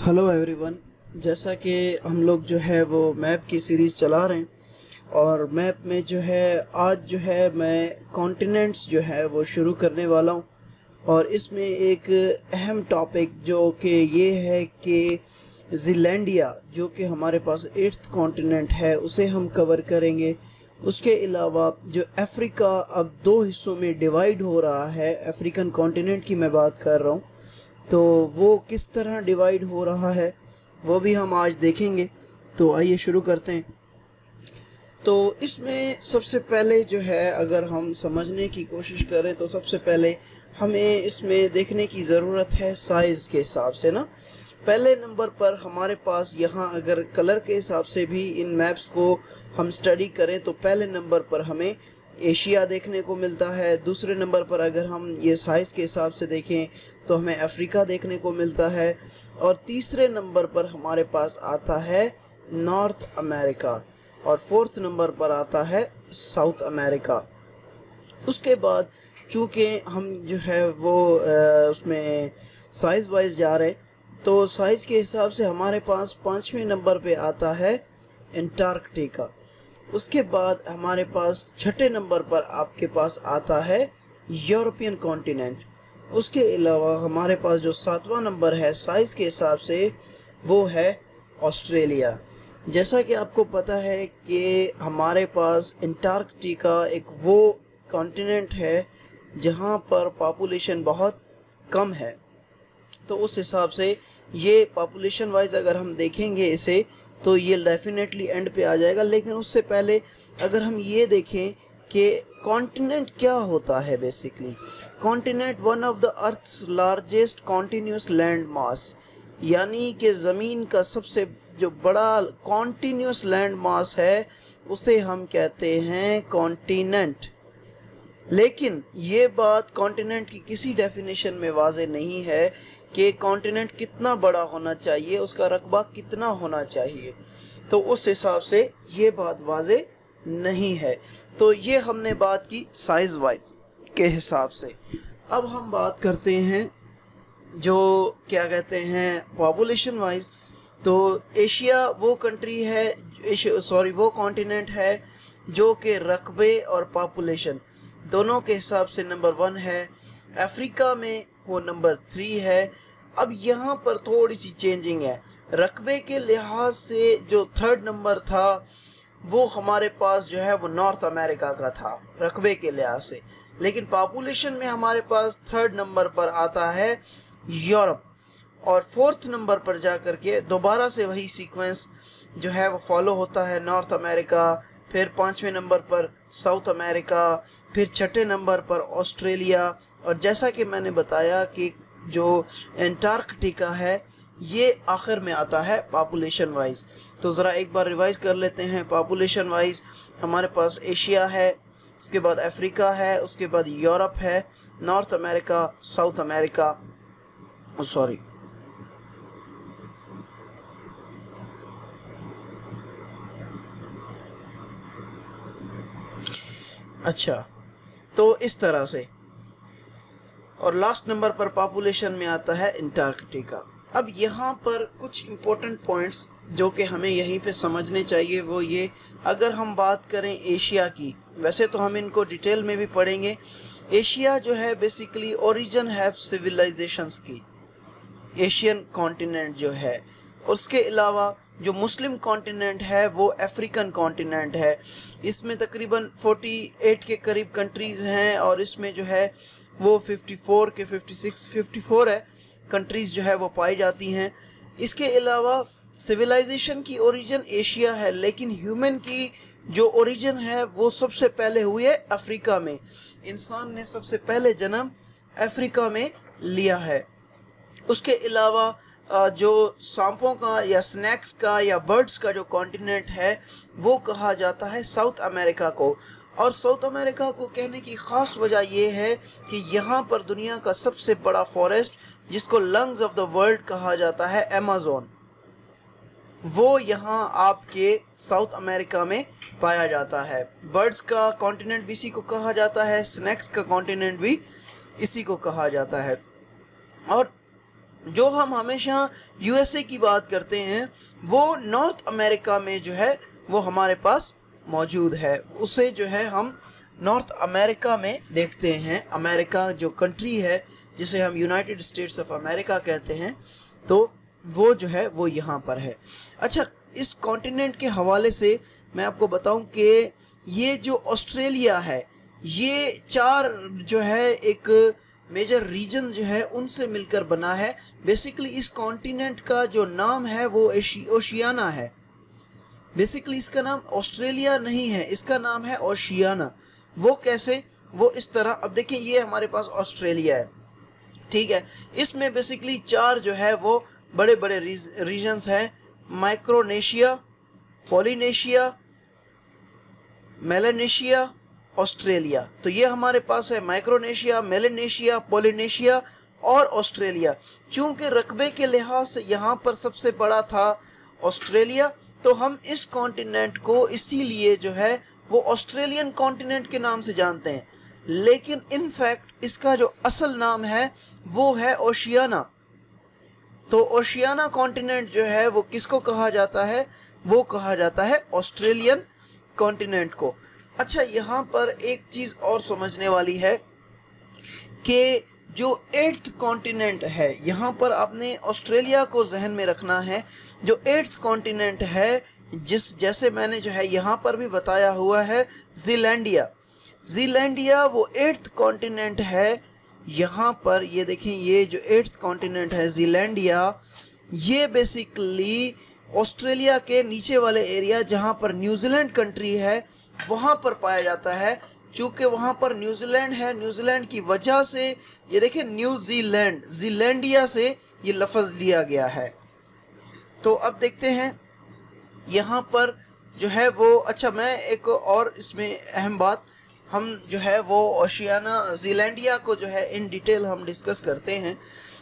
Hello everyone. जैसा कि हम लोग जो है वो मैप की सीरीज़ चला रहे हैं और मैप में जो है आज जो है मैं कॉन्टिनेंट्स जो है वो शुरू करने वाला हूं। और इसमें एक अहम टॉपिक जो कि ये है कि ज़ीलैंडिया जो कि हमारे पास 8th कॉन्टिनेंट है उसे हम कवर करेंगे। उसके अलावा जो अफ्रीका अब दो हिस्सों में डिवाइड हो रहा है, अफ्रीकन कॉन्टिनेंट की मैं बात कर रहा हूँ, तो वो किस तरह डिवाइड हो रहा है वो भी हम आज देखेंगे। तो आइए शुरू करते हैं। तो इसमें सबसे पहले जो है अगर हम समझने की कोशिश करें तो सबसे पहले हमें इसमें देखने की ज़रूरत है साइज़ के हिसाब से ना। पहले नंबर पर हमारे पास यहाँ अगर कलर के हिसाब से भी इन मैप्स को हम स्टडी करें तो पहले नंबर पर हमें एशिया देखने को मिलता है। दूसरे नंबर पर अगर हम ये साइज़ के हिसाब से देखें तो हमें अफ्रीका देखने को मिलता है। और तीसरे नंबर पर हमारे पास आता है नॉर्थ अमेरिका और फोर्थ नंबर पर आता है साउथ अमेरिका। उसके बाद चूँकि हम जो है वो उसमें साइज़ वाइज जा रहे तो साइज़ के हिसाब से हमारे पास 5वें नंबर पे आता है एंटार्कटिका। उसके बाद हमारे पास छठे नंबर पर आपके पास आता है यूरोपियन कॉन्टिनेंट। उसके अलावा हमारे पास जो 7वां नंबर है साइज़ के हिसाब से वो है ऑस्ट्रेलिया। जैसा कि आपको पता है कि हमारे पास एंटार्कटिका एक वो कॉन्टिनेंट है जहाँ पर पॉपुलेशन बहुत कम है, तो उस हिसाब से ये पॉपुलेशन वाइज अगर हम देखेंगे इसे तो ये डेफिनेटली एंड पे आ जाएगा। लेकिन उससे पहले अगर हम ये देखें कि कॉन्टिनेंट क्या होता है, basically continent one of the earth's largest continuous land mass, यानी कि ज़मीन का सबसे जो बड़ा कॉन्टिन्यूस लैंड मास है उसे हम कहते हैं कॉन्टिनेंट। लेकिन ये बात कॉन्टिनेंट की किसी डेफिनेशन में वाज़ेह नहीं है कि कॉन्टिनेंट कितना बड़ा होना चाहिए, उसका रकबा कितना होना चाहिए, तो उस हिसाब से ये बात वाज़ेह नहीं है। तो ये हमने बात की साइज़ वाइज के हिसाब से। अब हम बात करते हैं जो क्या कहते हैं पॉपुलेशन वाइज। तो एशिया वो कंट्री है, वो कॉन्टिनेंट है जो कि रकबे और पॉपुलेशन दोनों के हिसाब से नंबर 1 है। अफ्रीका में वो नंबर 3 है। अब यहाँ पर थोड़ी सी चेंजिंग है, रकबे के लिहाज से जो 3rd नंबर था वो हमारे पास जो है वो नॉर्थ अमेरिका का था रकबे के लिहाज से, लेकिन पॉपुलेशन में हमारे पास 3rd नंबर पर आता है यूरोप और 4th नंबर पर जा कर के दोबारा से वही सीक्वेंस जो है वो फॉलो होता है, नॉर्थ अमेरिका, फिर 5वें नंबर पर साउथ अमेरिका, फिर छठे नंबर पर ऑस्ट्रेलिया, और जैसा कि मैंने बताया कि जो एंटार्कटिका है ये आखिर में आता है पॉपुलेशन वाइज। तो ज़रा एक बार रिवाइज कर लेते हैं। पॉपुलेशन वाइज हमारे पास एशिया है, उसके बाद अफ्रीका है, उसके बाद यूरोप है, north America, south America, sorry अच्छा, तो इस तरह से। और लास्ट नंबर पर पॉपुलेशन में आता है एंटार्कटिका। अब यहाँ पर कुछ इम्पोर्टेंट पॉइंट्स जो कि हमें यहीं पे समझने चाहिए वो ये, अगर हम बात करें एशिया की, वैसे तो हम इनको डिटेल में भी पढ़ेंगे। एशिया जो है बेसिकली ओरिजिन है सिविलाइजेशंस की, एशियन कॉन्टिनेंट जो है। उसके अलावा जो मुस्लिम कॉन्टिनेंट है वो अफ्रीकन कॉन्टिनेंट है। इसमें तकरीबन 48 के करीब कंट्रीज़ हैं और इसमें जो है वो 54 के 54 है कंट्रीज़ जो है वो पाई जाती हैं। इसके अलावा सिविलाइजेशन की ओरिजिन एशिया है, लेकिन ह्यूमन की जो ओरिजिन है वो सबसे पहले हुई है अफ्रीका में। इंसान ने सबसे पहले जन्म अफ्रीका में लिया है। उसके अलावा जो सांपों का या स्नैक्स का या बर्ड्स का जो कॉन्टिनेंट है वो कहा जाता है साउथ अमेरिका को। और साउथ अमेरिका को कहने की ख़ास वजह ये है कि यहाँ पर दुनिया का सबसे बड़ा फॉरेस्ट जिसको लंग्स ऑफ द वर्ल्ड कहा जाता है अमेज़न, वो यहाँ आपके साउथ अमेरिका में पाया जाता है। बर्ड्स का कॉन्टिनेंट भी इसी को कहा जाता है, स्नैक्स का कॉन्टिनेंट भी इसी को कहा जाता है। और जो हम हमेशा यूएसए की बात करते हैं वो नॉर्थ अमेरिका में जो है वो हमारे पास मौजूद है, उसे जो है हम नॉर्थ अमेरिका में देखते हैं। अमेरिका जो कंट्री है जिसे हम यूनाइटेड स्टेट्स ऑफ अमेरिका कहते हैं, तो वो जो है वो यहाँ पर है। अच्छा, इस कॉन्टिनेंट के हवाले से मैं आपको बताऊं कि ये जो ऑस्ट्रेलिया है ये 4 जो है एक मेजर रीजन जो है उनसे मिलकर बना है। बेसिकली इस कॉन्टिनेंट का जो नाम है वो ओशियाना है। बेसिकली इसका नाम ऑस्ट्रेलिया नहीं है, इसका नाम है ओशियाना। वो कैसे? वो इस तरह, अब देखिए ये हमारे पास ऑस्ट्रेलिया है, ठीक है। इसमें बेसिकली 4 जो है वो बड़े बड़े रीजन्स हैं, माइक्रोनेशिया, पॉलिनेशिया, मेलानेशिया, ऑस्ट्रेलिया। तो ये हमारे पास है माइक्रोनेशिया, मेलानेशिया, पॉलिनेशिया और ऑस्ट्रेलिया। चूंकि रकबे के लिहाज से यहाँ पर सबसे बड़ा था ऑस्ट्रेलिया, तो हम इस कॉन्टिनेंट को इसीलिए जो है वो ऑस्ट्रेलियन कॉन्टिनेंट के नाम से जानते हैं। लेकिन इन फैक्ट इसका जो असल नाम है वो है ओशियाना। तो ओशियाना कॉन्टिनेंट जो है वो किसको कहा जाता है? वो कहा जाता है ऑस्ट्रेलियन कॉन्टिनेंट को। अच्छा, यहाँ पर एक चीज़ और समझने वाली है कि जो 8th कॉन्टिनेंट है, यहाँ पर आपने ऑस्ट्रेलिया को जहन में रखना है। जो 8th कॉन्टिनेंट है, जैसे मैंने जो है यहाँ पर भी बताया हुआ है, ज़ीलैंडिया वो 8th कॉन्टिनेंट है। यहाँ पर ये देखें, ये जो 8th कॉन्टिनेंट है ज़ीलैंडिया, ये बेसिकली ऑस्ट्रेलिया के नीचे वाले एरिया जहाँ पर न्यूजीलैंड कंट्री है वहाँ पर पाया जाता है। चूँकि वहाँ पर न्यूजीलैंड है, न्यूजीलैंड की वजह से ये देखें न्यूजीलैंड, ज़ीलैंडिया से ये लफ्ज़ लिया गया है। तो अब देखते हैं यहाँ पर जो है वो, अच्छा मैं एक और इसमें अहम बात, हम जो है वो ओशियाना ज़ीलैंडिया को जो है इन डिटेल हम डिस्कस करते हैं।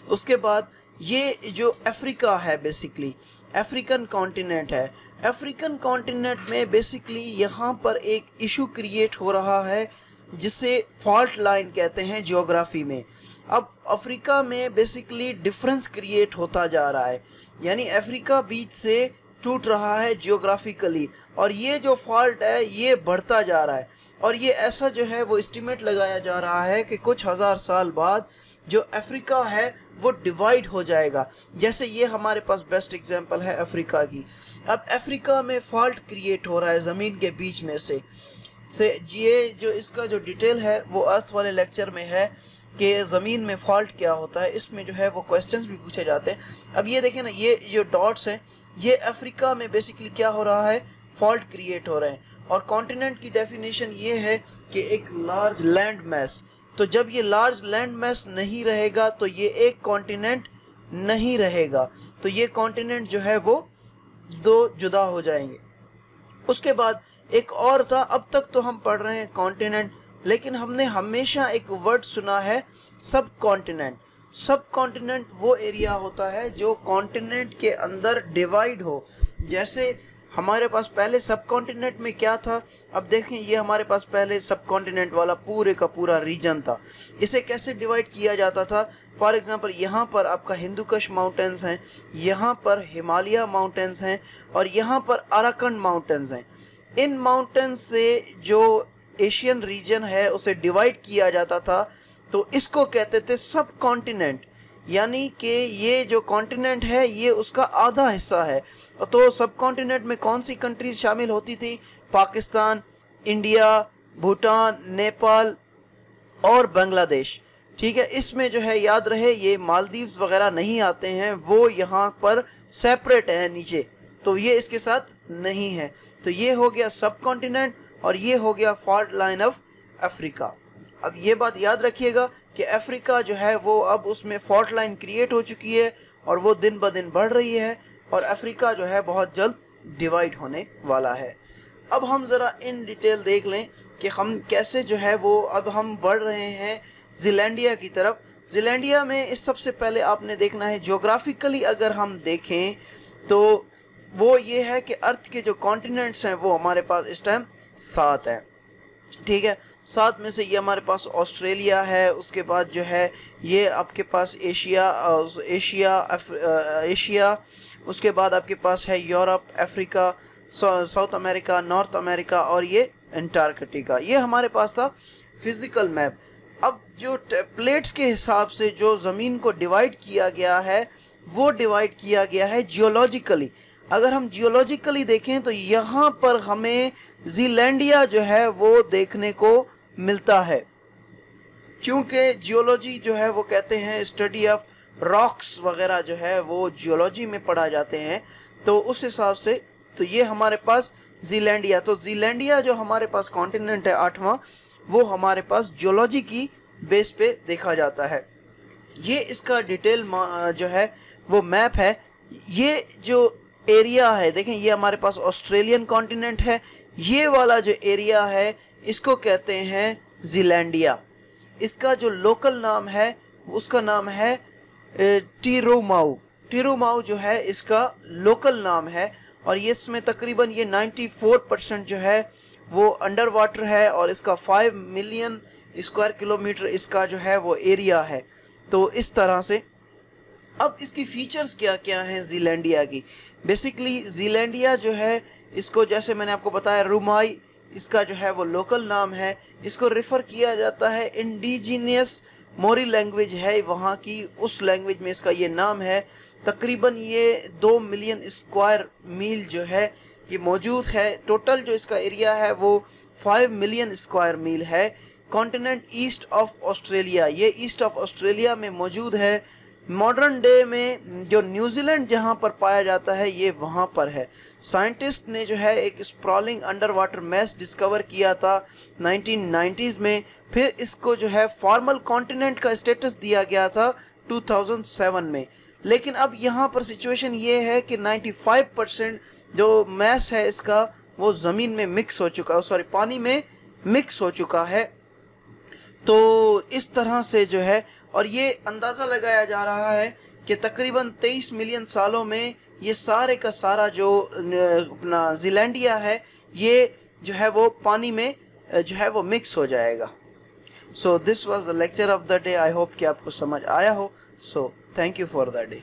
उसके बाद ये जो अफ्रीका है, बेसिकली अफ्रीकन कॉन्टिनेंट है। अफ्रीकन कॉन्टिनेंट में बेसिकली यहाँ पर एक इशू क्रिएट हो रहा है जिसे फॉल्ट लाइन कहते हैं ज्योग्राफी में। अब अफ्रीका में बेसिकली डिफरेंस क्रिएट होता जा रहा है, यानी अफ्रीका बीच से टूट रहा है जियोग्राफिकली, और ये जो फॉल्ट है ये बढ़ता जा रहा है। और ये ऐसा जो है वो एस्टिमेट लगाया जा रहा है कि कुछ हज़ार साल बाद जो अफ्रीका है वो डिवाइड हो जाएगा। जैसे ये हमारे पास बेस्ट एग्जांपल है अफ्रीका की। अब अफ्रीका में फॉल्ट क्रिएट हो रहा है ज़मीन के बीच में से ये जो इसका जो डिटेल है वो अर्थ वाले लेक्चर में है कि ज़मीन में फॉल्ट क्या होता है। इसमें जो है वो क्वेश्चंस भी पूछे जाते हैं। अब ये देखें ना, ये जो डॉट्स हैं ये अफ्रीका में बेसिकली क्या हो रहा है, फॉल्ट क्रिएट हो रहे हैं। और कॉन्टिनेंट की डेफिनेशन ये है कि एक लार्ज लैंड मैस। तो जब ये लार्ज लैंड मैस नहीं रहेगा तो ये एक कॉन्टिनेंट नहीं रहेगा, तो ये कॉन्टिनेंट जो है वो 2 जुदा हो जाएंगे। उसके बाद एक और था, अब तक तो हम पढ़ रहे हैं कॉन्टिनेंट, लेकिन हमने हमेशा एक वर्ड सुना है सब कॉन्टिनेंट। सब कॉन्टिनेंट वो एरिया होता है जो कॉन्टिनेंट के अंदर डिवाइड हो। जैसे हमारे पास पहले सब कॉन्टिनेंट में क्या था, अब देखें ये हमारे पास पहले सब कॉन्टिनेंट वाला पूरे का पूरा रीजन था। इसे कैसे डिवाइड किया जाता था? फॉर एग्जांपल यहाँ पर आपका हिंदुकुश माउंटेन्स हैं, यहाँ पर हिमालय माउंटेन्स हैं और यहाँ पर अराकंड माउंटेन्स हैं। इन माउंटेन्स से जो एशियन रीजन है उसे डिवाइड किया जाता था, तो इसको कहते थे सब कॉन्टिनेंट। यानी कि ये जो कॉन्टिनेंट है ये उसका आधा हिस्सा है। तो सब कॉन्टिनेंट में कौन सी कंट्रीज शामिल होती थी? पाकिस्तान, इंडिया, भूटान, नेपाल और बांग्लादेश। ठीक है, इसमें जो है याद रहे ये मालदीव्स वगैरह नहीं आते हैं, वो यहाँ पर सेपरेट है नीचे, तो ये इसके साथ नहीं है। तो ये हो गया सब कॉन्टिनेंट और ये हो गया फॉल्ट लाइन ऑफ अफ्रीका। अब ये बात याद रखिएगा कि अफ्रीका जो है वो अब उसमें फॉल्ट लाइन क्रिएट हो चुकी है और वो दिन ब दिन बढ़ रही है और अफ्रीका जो है बहुत जल्द डिवाइड होने वाला है। अब हम ज़रा इन डिटेल देख लें कि हम कैसे जो है वो अब हम बढ़ रहे हैं ज़ीलैंडिया की तरफ। ज़ीलैंडिया में इस सबसे पहले आपने देखना है ज्योग्राफिकली अगर हम देखें तो वो ये है कि अर्थ के जो कॉन्टिनेंट्स हैं वो हमारे पास इस टाइम 7 हैं। ठीक है, साथ में से ये हमारे पास ऑस्ट्रेलिया है, उसके बाद जो है ये आपके पास एशिया, उसके बाद आपके पास है Europe, Africa, south America, north America और ये अंटार्कटिका। ये हमारे पास था फिजिकल मैप। अब जो प्लेट्स के हिसाब से जो ज़मीन को डिवाइड किया गया है वो डिवाइड किया गया है जियोलॉजिकली। अगर हम जियोलॉजिकली देखें तो यहाँ पर हमें ज़ीलैंडिया जो है वो देखने को मिलता है, क्योंकि जियोलॉजी जो है वो कहते हैं स्टडी ऑफ रॉक्स वगैरह जो है वो जियोलॉजी में पढ़ा जाते हैं। तो उस हिसाब से तो ये हमारे पास ज़ीलैंडिया, तो ज़ीलैंडिया जो हमारे पास कॉन्टिनेंट है 8वां, वो हमारे पास जियोलॉजी की बेस पे देखा जाता है। ये इसका डिटेल जो है वो मैप है। ये जो एरिया है देखें, ये हमारे पास ऑस्ट्रेलियन कॉन्टिनेंट है, ये वाला जो एरिया है इसको कहते हैं ज़ीलैंडिया। इसका जो लोकल नाम है उसका नाम है टिरुमाऊ। टिरुमाऊ जो है इसका लोकल नाम है, और ये इसमें तकरीबन ये 94% जो है वो अंडर वाटर है, और इसका 5 मिलियन स्क्वायर किलोमीटर इसका जो है वो एरिया है। तो इस तरह से अब इसकी फीचर्स क्या क्या हैं ज़ीलैंडिया की। बेसिकली ज़ीलैंडिया जो है इसको जैसे मैंने आपको बताया रुमाई इसका जो है वो लोकल नाम है। इसको रेफ़र किया जाता है इंडिजीनियस मोरी लैंग्वेज है वहाँ की, उस लैंग्वेज में इसका ये नाम है। तकरीबन ये 2 मिलियन स्क्वायर मील जो है ये मौजूद है। टोटल जो इसका एरिया है वो 5 मिलियन स्क्वायर मील है। कॉन्टिनेंट ईस्ट ऑफ ऑस्ट्रेलिया, ये ईस्ट ऑफ ऑस्ट्रेलिया में मौजूद है। मॉडर्न डे में जो न्यूजीलैंड जहाँ पर पाया जाता है ये वहाँ पर है। साइंटिस्ट ने जो है एक sprawling under water mass discover किया था 1990s में, फिर इसको जो है फॉर्मल कॉन्टिनेंट का स्टेटस दिया गया था 2007 में। लेकिन अब यहाँ पर सिचुएशन ये है कि 95% जो मैस है इसका वो ज़मीन में मिक्स हो चुका है, सॉरी पानी में मिक्स हो चुका है। तो इस तरह से जो है, और ये अंदाज़ा लगाया जा रहा है कि तकरीबन 23 मिलियन सालों में ये सारे का सारा जो अपना ज़ीलैंडिया है ये जो है वो पानी में जो है वो मिक्स हो जाएगा। So this was the lecture of the day. I hope कि आपको समझ आया हो। So thank you for the day.